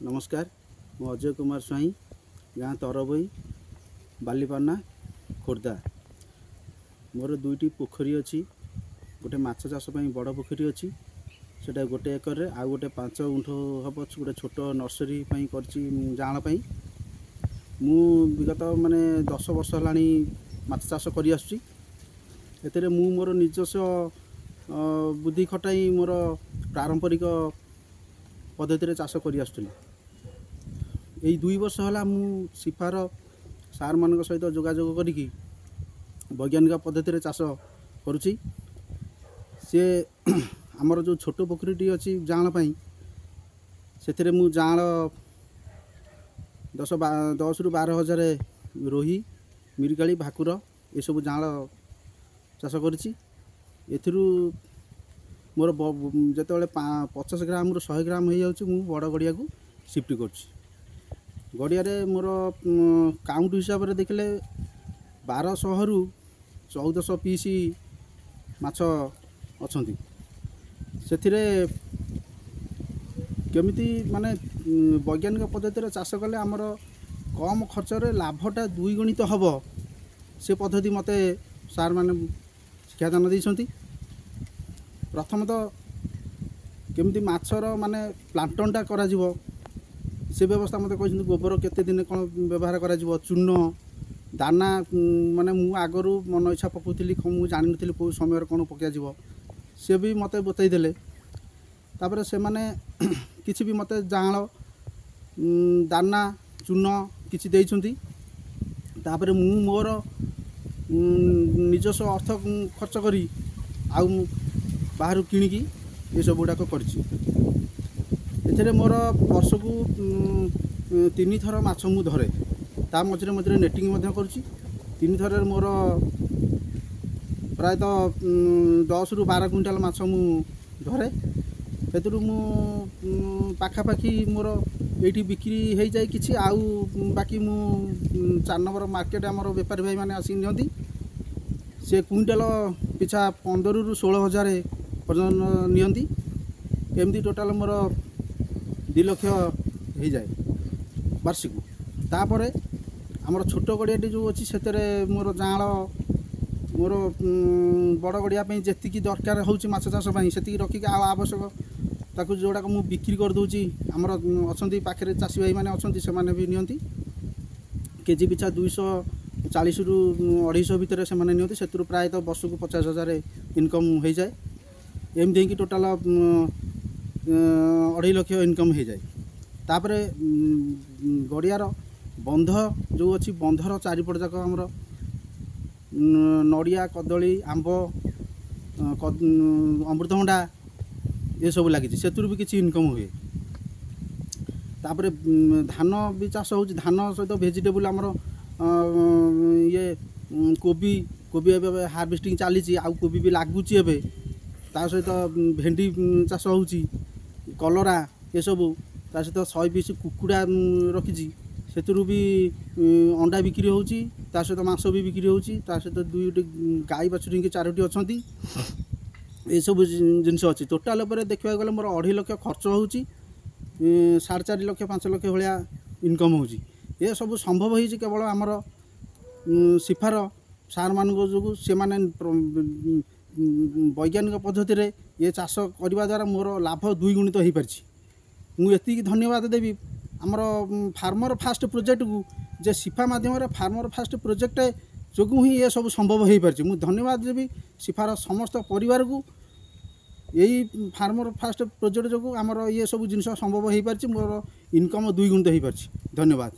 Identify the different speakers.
Speaker 1: नमस्कार मु अजय कुमार स्वाई गाँ तरबई बालीपाना खोर्धा मोर दुईटी पोखरी अच्छी गोटे माछ चाष बड़ पोखरी अच्छी सेटा गोटे एकर रे आ गोटे 5 गुंठ हम गोटे छोट नर्सरी कर जाँल मु विगत माने 10 वर्ष है माछ चाष कर मोर निजस्व बुद्धि खटाई मोर पारंपरिक पद्धति चाष कर यही 2 वर्ष है मु सिफार सार मान सहित जोगाजोग करी वैज्ञानिक पद्धति चाष करुच्ची सी आमर जो छोट पोखरी अच्छी जाँल से मु जाँल 10 ରୁ 12 हजार रोही मिरिकाली भाकुर ये सब जाँल चाष करुच्ची मोर जिते 50 ग्राम रु 100 ग्राम हो जाऊँ मु बड़ गड़िया को शिफ्ट कर गड़िया मोर काउंट हिसाब से देखले 1200 रु 1400 पीस माछ अच्छी से केमिति माने वैज्ञानिक पद्धति चाष कले आमर कम खर्च लाभटा 2 गुणित हम से पद्धति मते सार माने शिक्षादान देइछंती। प्रथमतः केमिति माछर माने प्लांटनटा करा जीवो से व्यवस्था मत कहते गोबर केते दिन कौन व्यवहार करा जीवो चून दाना माने मु आगरू मन इच्छा पकाउली मु जानि नथिली को समय कौन पका जीवो से भी मते बतई देले तापर से माने किछि भी मते जाँल दाना चून किछि देइछंती तापर मु मोर निजस्व अर्थ खर्च करी आउ बाहर किणिकी ये सब गुड़ाक कर मोर वर्ष को 3 थर माछ मु धरे ता मझे मझे नेटिंग करुच्ची 3 थर मोर प्रायतः 10 ରୁ 12 क्विंटाल माछ मु धरे से मु पाखापाखि मोर ये बिक्री हो जाए कि आउ बाकी मु 4 नंबर मार्केट आमर बेपारी भाई मैंने आसिक नियंती से क्विंटाल पिछा 15 ରୁ 16 हजार पर्यटन नियंती एमती टोटाल मोर 2 लाख हो जाए वार्षिक तापर आमर छोट गड़ियाटी जो अच्छी से मोर जाँल मोर बड़ गड़िया जी दरकार होची माछ चाष से रखिक आवश्यक ताकू जोड़ाक मु बिक्री कर दूची आमर अच्छा पाखे चाषी भाई मैंने अच्छा से मैंने भी नियंती केजी पिछा 240 ରୁ 250 भितर से नियंती से प्रायतः वर्ष को 50 हजार इनकम हो जाए एमती टोटाल 2.5 लाख इनकम हो जाए तापर गड़ियार बंध जो अच्छी बंधर चारिपट जाक आमर नड़िया कदली आंब अमृतभंडा ये सब लगी से भी किसी इनकम हुए तापर धान भी चाष हो धान सहित भेजिटेबल आमर ये कोबी कोबी ए हार्वेस्टिंग चली आउ कोबी भी लगुच ता सहित भेंडी चाष हो कलरा ये सब ता सहित 100 पीस कुकुड़ा रखी से भी अंडा बिक्री होची ता सहित मांस भी बिक्री होची ता सहित 2 गाई बाछुरी के 4टी अच्छी ये सब जिनस अच्छी टोटाल देखा गले मोर 2.5 लाख खर्च होची 4.5 लाख 5 लाख भाया इनकम होची ये सब संभव होती केवल आमर सिफार सार मान जो से माने वैज्ञानिक पद्धति रे ये चाष करने द्वारा मोर लाभ 2 गुणित हो पारि मुझे धन्यवाद देवी आमर फार्मर फास्ट प्रोजेक्ट को जे सिफा माध्यम फार्मर फास्ट प्रोजेक्ट जो ही ये सब संभव हो पारि मुझे धन्यवाद देवी सिफार समस्त परिवार को यही फार्मर फास्ट प्रोजेक्ट जो आमर ये सब जिन संभव हो पारि मोर इनकम 2 गुणित हो पारि धन्यवाद।